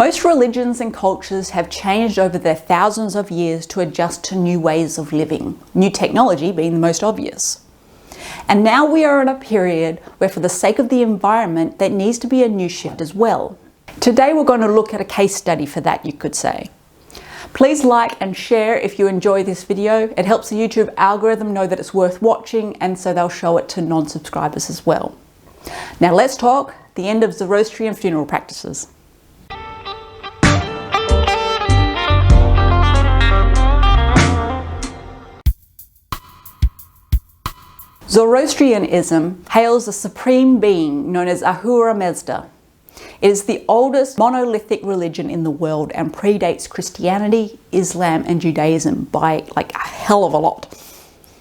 Most religions and cultures have changed over their thousands of years to adjust to new ways of living, new technology being the most obvious. And now we are in a period where, for the sake of the environment, there needs to be a new shift as well. Today we're going to look at a case study for that, you could say. Please like and share if you enjoy this video. It helps the YouTube algorithm know that it's worth watching, and so they'll show it to non-subscribers as well. Now let's talk the end of Zoroastrian funeral practices. Zoroastrianism hails a supreme being known as Ahura Mazda. It is the oldest monolithic religion in the world and predates Christianity, Islam and Judaism by like a hell of a lot.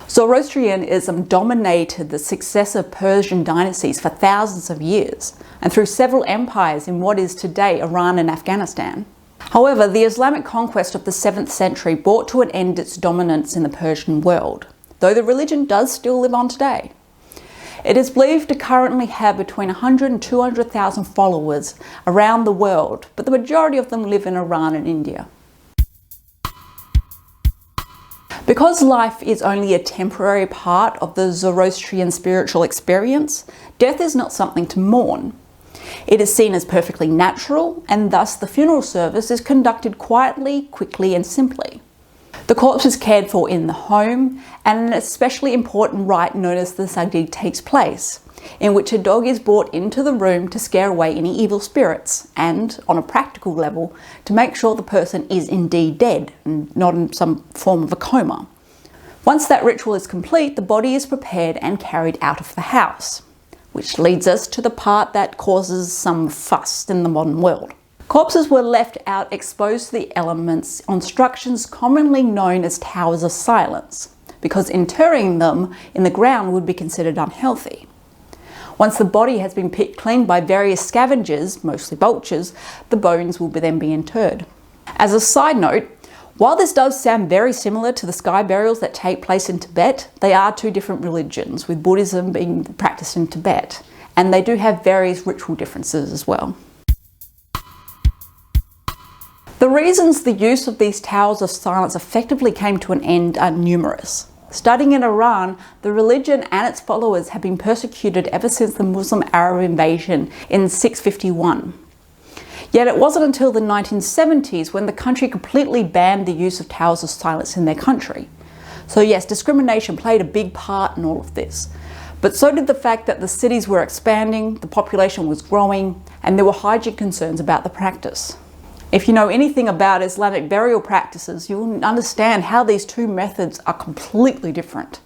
Zoroastrianism dominated the successive Persian dynasties for thousands of years and through several empires in what is today Iran and Afghanistan. However, the Islamic conquest of the 7th century brought to an end its dominance in the Persian world, though the religion does still live on today. It is believed to currently have between 100 and 200,000 followers around the world, but the majority of them live in Iran and India. Because life is only a temporary part of the Zoroastrian spiritual experience, death is not something to mourn. It is seen as perfectly natural, and thus the funeral service is conducted quietly, quickly and simply. The corpse is cared for in the home, and an especially important rite known as the Sagdi takes place, in which a dog is brought into the room to scare away any evil spirits and, on a practical level, to make sure the person is indeed dead and not in some form of a coma. Once that ritual is complete, the body is prepared and carried out of the house, which leads us to the part that causes some fuss in the modern world. Corpses were left out exposed to the elements on structures commonly known as towers of silence, because interring them in the ground would be considered unhealthy. Once the body has been picked clean by various scavengers, mostly vultures, the bones will then be interred. As a side note, while this does sound very similar to the sky burials that take place in Tibet, they are two different religions, with Buddhism being practiced in Tibet, and they do have various ritual differences as well. The reasons the use of these towers of silence effectively came to an end are numerous. Starting in Iran, the religion and its followers have been persecuted ever since the Muslim Arab invasion in 651. Yet it wasn't until the 1970s when the country completely banned the use of towers of silence in their country. So yes, discrimination played a big part in all of this. But so did the fact that the cities were expanding, the population was growing, and there were hygiene concerns about the practice. If you know anything about Islamic burial practices, you'll understand how these two methods are completely different.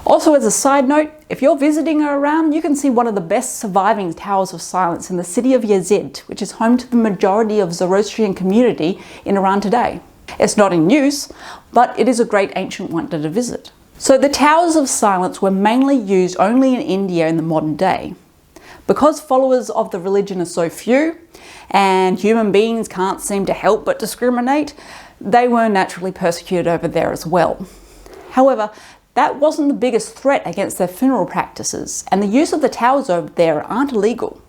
Also, as a side note, if you're visiting Iran, you can see one of the best surviving towers of silence in the city of Yazid, which is home to the majority of Zoroastrian community in Iran today. It's not in use, but it is a great ancient wonder to visit. So the towers of silence were mainly used only in India in the modern day. Because followers of the religion are so few, and human beings can't seem to help but discriminate, they were naturally persecuted over there as well. However, that wasn't the biggest threat against their funeral practices, and the use of the towers over there aren't illegal.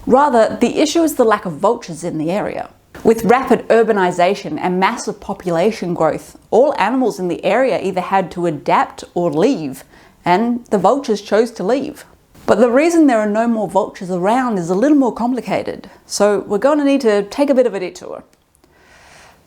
Rather, the issue is the lack of vultures in the area. With rapid urbanization and massive population growth, all animals in the area either had to adapt or leave, and the vultures chose to leave. But the reason there are no more vultures around is a little more complicated, so we're going to need to take a bit of a detour.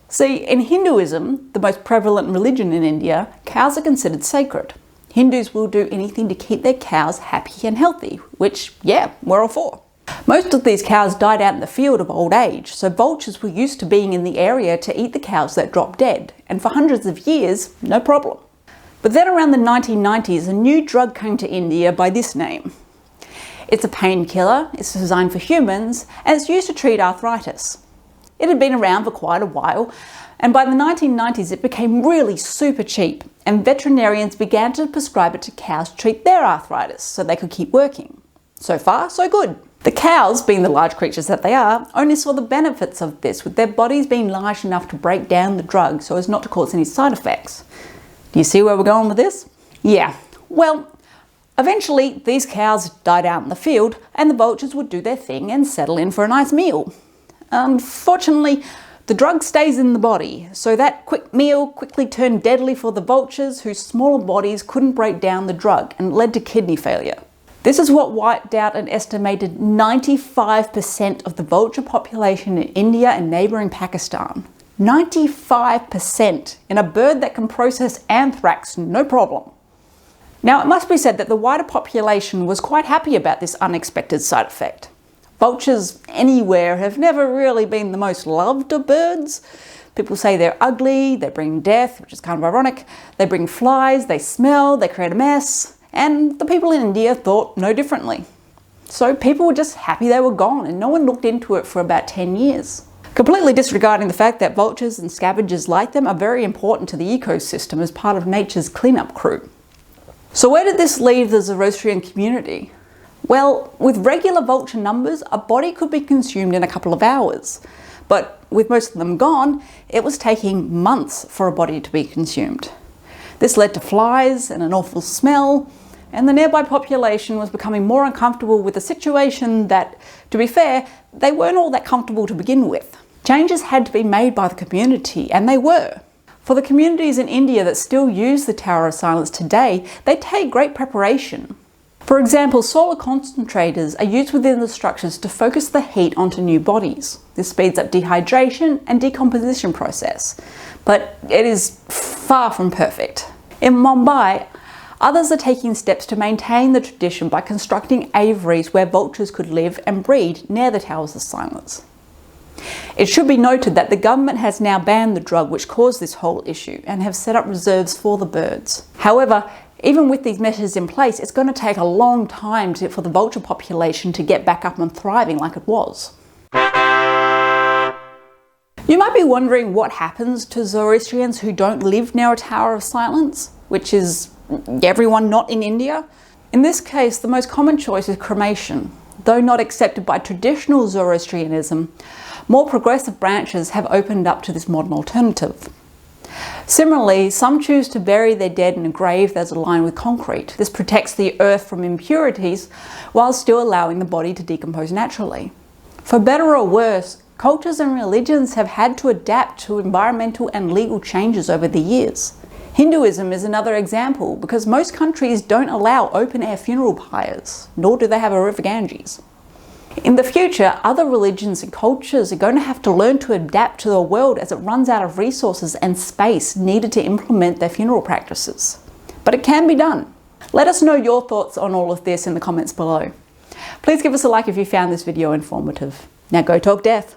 See, in Hinduism, the most prevalent religion in India, cows are considered sacred. Hindus will do anything to keep their cows happy and healthy, which, yeah, we're all for. Most of these cows died out in the field of old age, so vultures were used to being in the area to eat the cows that dropped dead, and for hundreds of years, no problem. But then around the 1990s, a new drug came to India by this name. It's a painkiller, it's designed for humans, and it's used to treat arthritis. It had been around for quite a while, and by the 1990s it became really super cheap, and veterinarians began to prescribe it to cows to treat their arthritis so they could keep working. So far, so good. The cows, being the large creatures that they are, only saw the benefits of this, with their bodies being large enough to break down the drug so as not to cause any side effects. Do you see where we're going with this? Yeah, well, eventually these cows died out in the field and the vultures would do their thing and settle in for a nice meal. Unfortunately, the drug stays in the body, so that quick meal quickly turned deadly for the vultures whose smaller bodies couldn't break down the drug and led to kidney failure. This is what wiped out an estimated 95% of the vulture population in India and neighbouring Pakistan. 95% in a bird that can process anthrax no problem. Now, it must be said that the wider population was quite happy about this unexpected side effect. Vultures anywhere have never really been the most loved of birds. People say they're ugly, they bring death, which is kind of ironic. They bring flies, they smell, they create a mess. And the people in India thought no differently. So people were just happy they were gone, and no one looked into it for about 10 years. Completely disregarding the fact that vultures and scavengers like them are very important to the ecosystem as part of nature's cleanup crew. So where did this leave the Zoroastrian community? Well, with regular vulture numbers, a body could be consumed in a couple of hours. But with most of them gone, it was taking months for a body to be consumed. This led to flies and an awful smell, and the nearby population was becoming more uncomfortable with a situation that, to be fair, they weren't all that comfortable to begin with. Changes had to be made by the community, and they were. For the communities in India that still use the Tower of Silence today, they take great preparation. For example, solar concentrators are used within the structures to focus the heat onto new bodies. This speeds up dehydration and decomposition process, but it is far from perfect. In Mumbai, others are taking steps to maintain the tradition by constructing aviaries where vultures could live and breed near the Towers of Silence. It should be noted that the government has now banned the drug which caused this whole issue and have set up reserves for the birds. However, even with these measures in place, it's going to take a long time for the vulture population to get back up and thriving like it was. You might be wondering what happens to Zoroastrians who don't live near a Tower of Silence, which is everyone not in India. In this case, the most common choice is cremation. Though not accepted by traditional Zoroastrianism, more progressive branches have opened up to this modern alternative. Similarly, some choose to bury their dead in a grave that's lined with concrete. This protects the earth from impurities while still allowing the body to decompose naturally. For better or worse, cultures and religions have had to adapt to environmental and legal changes over the years. Hinduism is another example because most countries don't allow open-air funeral pyres, nor do they have a river Ganges. In the future, other religions and cultures are going to have to learn to adapt to the world as it runs out of resources and space needed to implement their funeral practices. But it can be done. Let us know your thoughts on all of this in the comments below. Please give us a like if you found this video informative. Now go talk death.